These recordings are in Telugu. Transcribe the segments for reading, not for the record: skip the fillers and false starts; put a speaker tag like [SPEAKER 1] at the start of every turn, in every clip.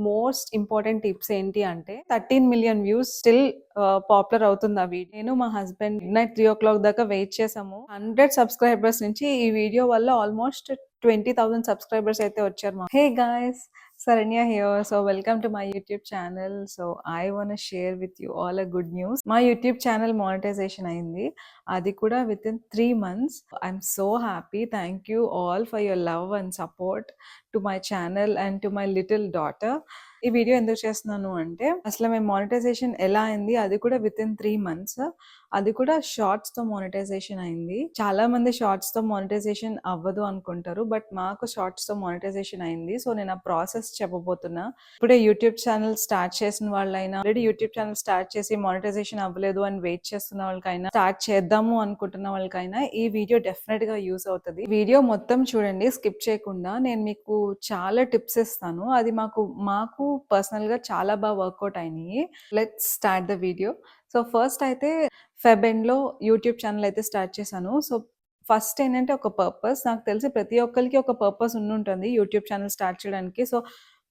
[SPEAKER 1] మోస్ట్ ఇంపార్టెంట్ టిప్స్ ఏంటి అంటే 13 మిలియన్ వ్యూస్ స్టిల్ పాపులర్ అవుతుంది ఆ వీడియో. నేను మా హస్బెండ్ నైట్ 3:00 దాకా వెయిట్ చేసాము. 100 సబ్స్క్రైబర్స్ నుంచి ఈ వీడియో వల్ల ఆల్మోస్ట్ 20,000 సబ్స్క్రైబర్స్ అయితే వచ్చారు. Hey guys, Saranya here. So welcome to my YouTube channel. So I want to share with you all a good news. My YouTube channel monetization అయింది. అది కూడా within 3 months. I'm so happy. Thank you all for your love and support to my channel and to my little daughter. ఈ వీడియో ఎందుకు చేస్తున్నాను అంటే అసలు మేము మానిటైజేషన్ ఎలా అయింది, అది కూడా వితిన్ 3 మంత్స్, అది కూడా షార్ట్స్ తో మానిటైజేషన్ అయింది. చాలా మంది షార్ట్స్ తో మానిటైజేషన్ అవ్వదు అనుకుంటారు, బట్ మాకు షార్ట్స్ తో మానిటైజేషన్ అయింది. సో నేను ఆ ప్రాసెస్ చెప్పబోతున్నా. ఇప్పుడే యూట్యూబ్ ఛానల్ స్టార్ట్ చేసిన వాళ్ళైనా, ఆల్రెడీ యూట్యూబ్ ఛానల్ స్టార్ట్ చేసి మానిటైజేషన్ అవ్వలేదు అని వెయిట్ చేస్తున్న వాళ్ళకైనా, స్టార్ట్ చేద్దాము అనుకుంటున్న వాళ్ళకైనా ఈ వీడియో డెఫినెట్ గా యూస్ అవుతుంది. వీడియో మొత్తం చూడండి, స్కిప్ చేయకుండా. నేను మీకు చాలా టిప్స్ ఇస్తాను, అది మాకు పర్సనల్ గా చాలా బాగా వర్కౌట్ అయినాయి. Let's start the video. So first అయితే ఫెబ్ ఎండ్ లో యూట్యూబ్ ఛానల్ అయితే స్టార్ట్ చేశాను. సో ఫస్ట్ ఏంటంటే ఒక పర్పస్, నాకు తెలిసి ప్రతి ఒక్కరికి ఒక పర్పస్ ఉంటుంది యూట్యూబ్ ఛానల్ స్టార్ట్ చేయడానికి. సో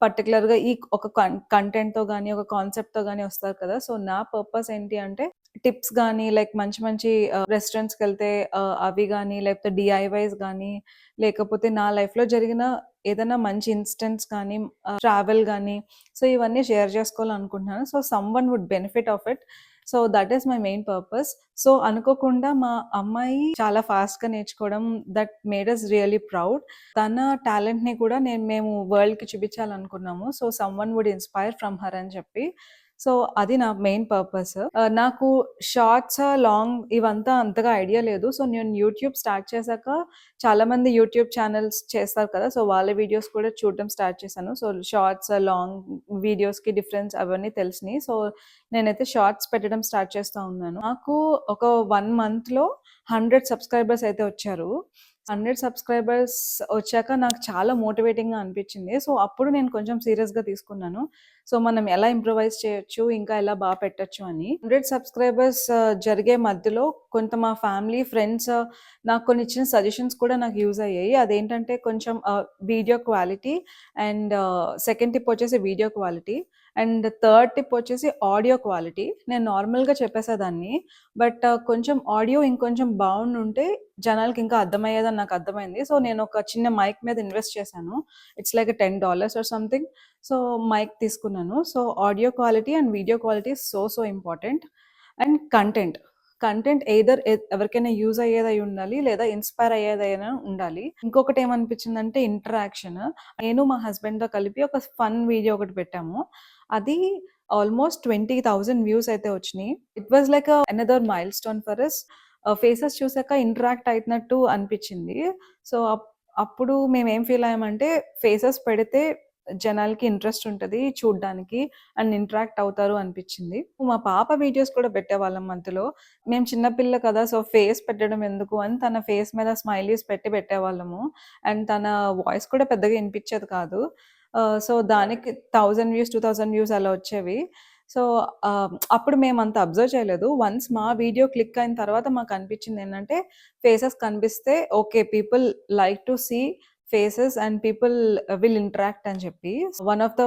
[SPEAKER 1] పర్టికులర్ గా ఈ ఒక కంటెంట్ తో కానీ ఒక కాన్సెప్ట్ తో కానీ వస్తారు కదా. సో నా పర్పస్ ఏంటి అంటే టిప్స్ కానీ, లైక్ మంచి మంచి రెస్టారెంట్స్కి వెళ్తే అవి కానీ, లేకపోతే డిఐవైస్ కానీ, లేకపోతే నా లైఫ్ లో జరిగిన ఏదైనా మంచి ఇన్స్టెంట్స్ కానీ, ట్రావెల్ కానీ, సో ఇవన్నీ షేర్ చేసుకోవాలనుకుంటున్నాను. So someone would benefit of it. So that is my main purpose. So అనుకోకుండా మా అమ్మాయి చాలా ఫాస్ట్ గా నేర్చుకోవడం, that made us really proud. తన టాలెంట్ ని కూడా మేము వరల్డ్ కి చూపించాలనుకున్నాము. So someone would inspire from her అని చెప్పి. సో అది నా మెయిన్ పర్పస్. నాకు షార్ట్స్, లాంగ్ ఇవంతా అంతగా ఐడియా లేదు. సో నేను యూట్యూబ్ స్టార్ట్ చేశాక చాలా మంది యూట్యూబ్ ఛానల్స్ చేస్తారు కదా, సో వాళ్ళ వీడియోస్ కూడా చూడడం స్టార్ట్ చేశాను. సో షార్ట్స్, లాంగ్ వీడియోస్ కి డిఫరెన్స్ అవన్నీ తెలిసినాయి. సో నేనైతే షార్ట్స్ పెట్టడం స్టార్ట్ చేస్తా ఉన్నాను. నాకు ఒక 1 month లో 100 సబ్స్క్రైబర్స్ అయితే వచ్చారు. 100 సబ్స్క్రైబర్స్ వచ్చాక నాకు చాలా మోటివేటింగ్ గా అనిపించింది. సో అప్పుడు నేను కొంచెం సీరియస్ గా తీసుకున్నాను. సో మనం ఎలా ఇంప్రూవైజ్ చేయొచ్చు, ఇంకా ఎలా బాగా పెట్టొచ్చు అని. 100 సబ్స్క్రైబర్స్ జరిగే మధ్యలో కొంత మా ఫ్యామిలీ, ఫ్రెండ్స్ నాకు కొన్ని ఇచ్చిన సజెషన్స్ కూడా నాకు యూజ్ అయ్యాయి. అదేంటంటే కొంచెం video quality, and second tip వచ్చేసి video quality, and third tip వచ్చేసి ఆడియో క్వాలిటీ. నేను నార్మల్గా చెప్పేసేదాన్ని, బట్ కొంచెం ఆడియో ఇంకొంచెం బాగుండుంటే జనాలకి ఇంకా అర్థమయ్యేదని నాకు అర్థమైంది. సో నేను ఒక చిన్న మైక్ మీద ఇన్వెస్ట్ చేశాను. It's like $10 or something. So mic తీసుకున్నాను. So audio quality and video quality so important. And content either ఎవరికైనా యూజ్ అయ్యేదై ఉండాలి, లేదా ఇన్స్పైర్ అయ్యేదైనా ఉండాలి. ఇంకొకటి ఏమనిపించిందంటే ఇంటరాక్షన్. నేను మా హస్బెండ్ తో కలిపి ఒక ఫన్ వీడియో ఒకటి పెట్టాము. అది ఆల్మోస్ట్ 20,000 వ్యూస్ అయితే వచ్చినాయి. It was like another milestone for us. Faces చూసాక ఇంటరాక్ట్ అయినట్టు అనిపించింది. సో అప్పుడు మేము ఏం ఫీల్ అయ్యామంటే, ఫేసెస్ పెడితే జనాలకి ఇంట్రెస్ట్ ఉంటది చూడ్డానికి, అండ్ ఇంటరాక్ట్ అవుతారు అనిపించింది. మా పాప వీడియోస్ కూడా పెట్టేవాళ్ళం మధ్యలో. మేము చిన్నపిల్ల కదా, సో ఫేస్ పెట్టడం ఎందుకు అని తన ఫేస్ మీద స్మైలీస్ పెట్టేవాళ్ళము. అండ్ తన వాయిస్ కూడా పెద్దగా వినిపించేది కాదు. సో దానికి 1000 వ్యూస్, 2000 వ్యూస్ అలా వచ్చేవి. సో అప్పుడు మేము అంత అబ్జర్వ్ చేయలేదు. వన్స్ మా వీడియో క్లిక్ అయిన తర్వాత మాకు అనిపించింది ఏంటంటే, ఫేసెస్ కనిపిస్తే okay, people like to see faces and people will interact అని చెప్పి. One of the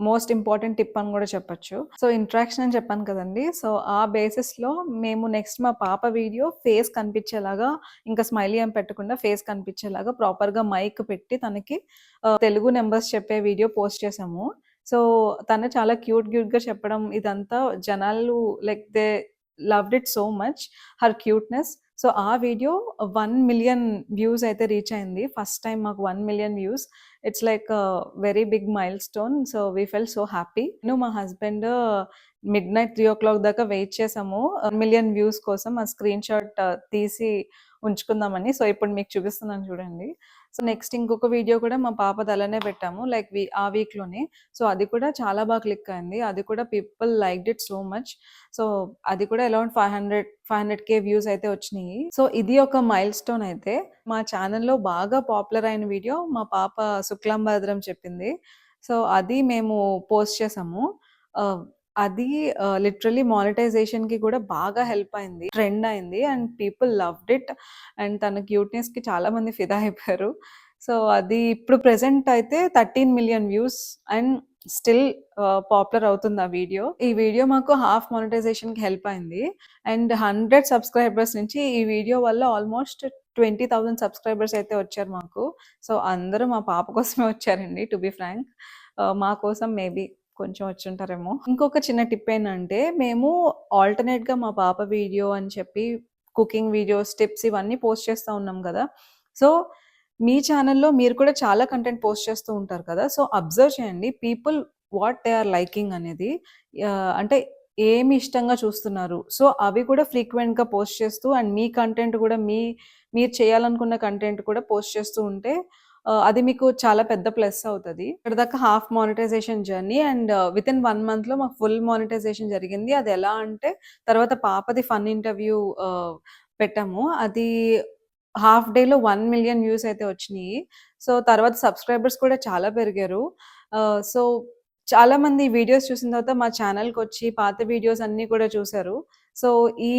[SPEAKER 1] most important tip అని కూడా చెప్పొచ్చు. సో ఇంటరాక్షన్ అని చెప్పాను కదండి. సో ఆ బేసిస్ లో మేము నెక్స్ట్ మా పాప వీడియో ఫేస్ కనిపించేలాగా, ఇంకా స్మైలీ ఏం పెట్టకుండా ఫేస్ కనిపించేలాగా ప్రాపర్ గా మైక్ పెట్టి తనకి తెలుగు నెంబర్స్ చెప్పే వీడియో పోస్ట్ చేసాము. సో తను చాలా క్యూట్ గా చెప్పడం, ఇదంతా జనాలు like they loved it so much, her cuteness. So ఆ వీడియో 1 మిలియన్ వ్యూస్ అయితే రీచ్ అయింది. ఫస్ట్ టైం మాకు 1 million views. It's like very big milestone. So we felt so happy. నేను మా హస్బెండ్ మిడ్ నైట్ 3:00 దాకా వెయిట్ చేసాము 1 మిలియన్ వ్యూస్ కోసం. ఆ స్క్రీన్ షాట్ తీసి ఉంచుకుందామని. సో ఇప్పుడు మీకు చూపిస్తున్నాను చూడండి. సో నెక్స్ట్ ఇంకొక వీడియో కూడా మా పాపది అలానే పెట్టాము, లైక్ ఆ వీక్ లోనే. సో అది కూడా చాలా బాగా క్లిక్ అయింది. అది కూడా people liked it so much. So అది కూడా అరౌండ్ 500K వ్యూస్ అయితే వచ్చినాయి. సో ఇది ఒక మైల్ స్టోన్. అయితే మా ఛానల్లో బాగా పాపులర్ అయిన వీడియో మా పాప శుక్లాంబరధరం చెప్పింది. సో అది మేము పోస్ట్ చేసాము. అది లిటరలీ మానిటైజేషన్ కి కూడా బాగా హెల్ప్ అయింది, ట్రెండ్ అయింది, and people loved it. And తన క్యూట్నెస్ కి చాలా మంది ఫిదా అయిపోయారు. సో, అది ఇప్పుడు ప్రెజెంట్ అయితే 13,000,000 వ్యూస్ అండ్ స్టిల్ పాపులర్ అవుతుంది ఆ వీడియో. ఈ వీడియో మాకు హాఫ్ మానిటైజేషన్‌కి హెల్ప్ అయింది. అండ్ 100 సబ్స్క్రైబర్స్ నుంచి ఈ వీడియో వల్ల ఆల్మోస్ట్ 20,000 సబ్స్క్రైబర్స్ అయితే వచ్చారు మాకు. సో, అందరూ మా పాప కోసమే వచ్చారండి టు బీ ఫ్రాంక్. మా కోసం మేబీ కొంచెం వచ్చుంటారేమో. ఇంకొక చిన్న టిప్ ఏంటంటే, మేము ఆల్టర్‌నేట్‌గా మా పాప వీడియో అని చెప్పి కుకింగ్ వీడియోస్, టిప్స్ ఇవన్నీ పోస్ట్ చేస్తా ఉన్నాం గదా! సో, మీ ఛానెల్‌లో మీరు కూడా చాలా కంటెంట్ పోస్ట్ చేస్తూ ఉంటారు కదా! సో, అబ్జర్వ్ చేయండి. People what they are liking అనేది. అంటే ఏమి ఇష్టంగా చూస్తున్నారు. సో, అవి కూడా ఫ్రీక్వెంట్‌గా పోస్ట్ చేస్తూ అండ్ మీ కంటెంట్ కూడా మీరు చేయాలనుకున్న కంటెంట్ కూడా పోస్ట్ చేస్తూ ఉంటే అది మీకు చాలా పెద్ద ప్లస్ అవుతది. ఇప్పటిదాకా half monetization journey and within 1 మంత్‌లో మాకు ఫుల్ మానిటైజేషన్ జరిగింది. అదెలా అంటే తర్వాత పాపది ఫన్ ఇంటర్వ్యూ పెట్టాము. అది హాఫ్ డేలో 1,000,000 వ్యూస్ అయితే వచ్చినియి. సో, తర్వాత సబ్స్క్రైబర్స్ కూడా చాలా పెరిగారు. సో, చాలామంది వీడియోస్ చూసిన తర్వాత మా ఛానెల్‌కొచ్చి పాత వీడియోస్ అన్నీ కూడా చూసారు. సో, ఈ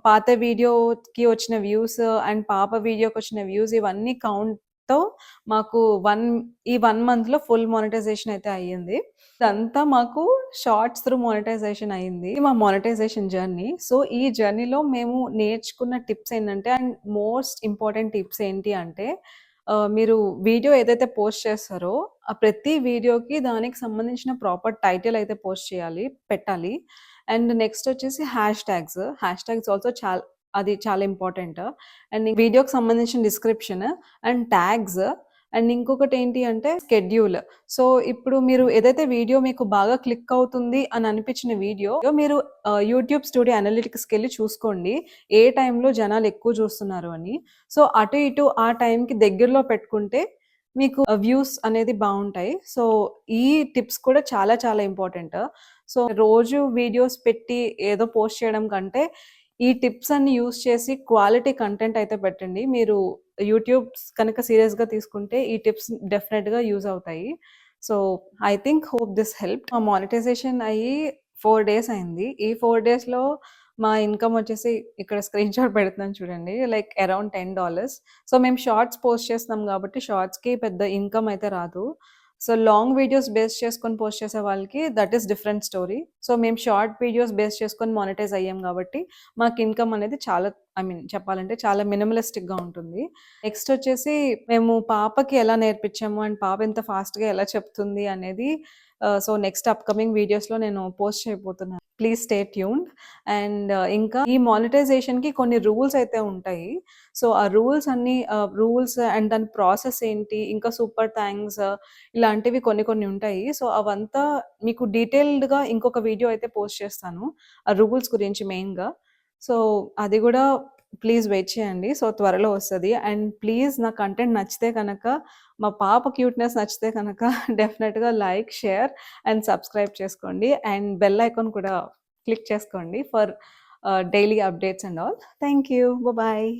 [SPEAKER 1] పాత వీడియోకి వచ్చిన వ్యూస్ అండ్ పాప వీడియోకొచ్చిన వ్యూస్ ఇవన్నీ కౌంట్‌తో మాకు ఈ 1 మంత్‌లో ఫుల్ మానిటైజేషన్ అయితే అయ్యింది. ఇదంతా మాకు షార్ట్స్ త్రూ మానిటైజేషన్ అయింది. ఇది మా మానిటైజేషన్ జర్నీ. సో, ఈ జర్నీలో మేము నేర్చుకున్న టిప్స్ ఏంటంటే అండ్ మోస్ట్ ఇంపార్టెంట్ టిప్స్ ఏంటి అంటే మీరు వీడియో ఏదైతే పోస్ట్ చేస్తారో, ఆ ప్రతి వీడియోకి దానికి సంబంధించిన ప్రాపర్ టైటిల్ అయితే పోస్ట్ చేయాలి, పెట్టాలి. అండ్ నెక్స్ట్ వచ్చేసి hash tags. Hash tags also అది చాలా ఇంపార్టెంట్. అండ్ వీడియోకి సంబంధించిన డిస్క్రిప్షన్ అండ్ ట్యాగ్స్ అండ్ ఇంకొకటేంటి అంటే షెడ్యూల్. సో, ఇప్పుడు మీరు ఏదైతే వీడియో మీకు బాగా క్లిక్ అవుతుంది అని అనిపించిన వీడియో మీరు యూట్యూబ్ స్టూడియో అనలిటిక్స్‌కెళ్ళి చూసుకోండి. ఏ టైంలో జనాలు ఎక్కువ చూస్తున్నారు అని. సో, అటు ఇటు ఆ టైంకి దగ్గరలో పెట్టుకుంటే మీకు వ్యూస్ అనేది బావుంటాయి. సో, ఈ టిప్స్ కూడా చాలా చాలా ఇంపార్టెంట్. సో, రోజు వీడియోస్ పెట్టి ఏదో పోస్ట్ చేయడం కంటే ఈ టిప్స్ అన్ని యూజ్ చేసి క్వాలిటీ కంటెంట్ అయితే పెట్టండి. మీరు యూట్యూబ్ కనుక సీరియస్‌గా తీసుకుంటే ఈ టిప్స్ డెఫినెట్‌గా యూజ్ అవుతాయి. So, I think hope this helped. మా మానిటైజేషన్ అయ్యి 4 డేస్ అయింది. ఈ 4 డేస్‌లో మా ఇన్‌కమ్ వచ్చేసి ఇక్కడ స్క్రీన్ షాట్ పెడుతున్నాను చూడండి. Like around $10. సో, మేము షార్ట్స్ పోస్ట్ చేస్తున్నాం కాబట్టి షార్ట్స్‌కి పెద్ద ఇన్‌కమ్ అయితే రాదు. సో, లాంగ్ వీడియోస్ బేస్ చేసుకొని పోస్ట్ చేసే వాళ్ళకి that is different story. So, మేము షార్ట్ వీడియోస్ బేస్ చేసుకొని మానిటైజ్ అయ్యాం కాబట్టి మాకు ఇన్‌కమ్ అనేది చాలా చెప్పాలంటే చాలా మినిమలిస్టిక్‌గా ఉంటుంది. నెక్స్ట్ వచ్చేసి మేము పాపకి ఎలా నేర్పించాము అండ్ పాప ఎంత ఫాస్ట్‌గా ఎలా చెప్తుంది అనేది సో, నెక్స్ట్ అప్‌కమింగ్ వీడియోస్‌లో నేను పోస్ట్ చేయబోతున్నాను. Please stay tuned. అండ్ ఇంకా ఈ మానిటైజేషన్‌కి కొన్ని రూల్స్ అయితే ఉంటాయి. సో, ఆ రూల్స్ అండ్ దాని ప్రాసెస్ ఏంటి, ఇంకా సూపర్ థాంక్స్ ఇలాంటివి కొన్ని కొన్ని ఉంటాయి. సో, అవంతా మీకు డీటెయిల్డ్‌గా ఇంకొక వీడియో అయితే పోస్ట్ చేస్తాను. ఆ రూల్స్ గురించి మెయిన్‌గా. సో, అది గూడా ప్లీజ్ వెయిట్ చేయండి. సో, త్వరలో వస్తది. అండ్ ప్లీజ్ నా కంటెంట్ నచ్చితే గనక, మా పాప క్యూట్‌నెస్ నచ్చితే కనుక డెఫినెట్‌గా లైక్, షేర్ అండ్ సబ్స్క్రైబ్ చేసుకోండి. అండ్ బెల్ ఐకాన్ కూడా క్లిక్ చేసుకోండి for daily updates and all. Thank you. Bye.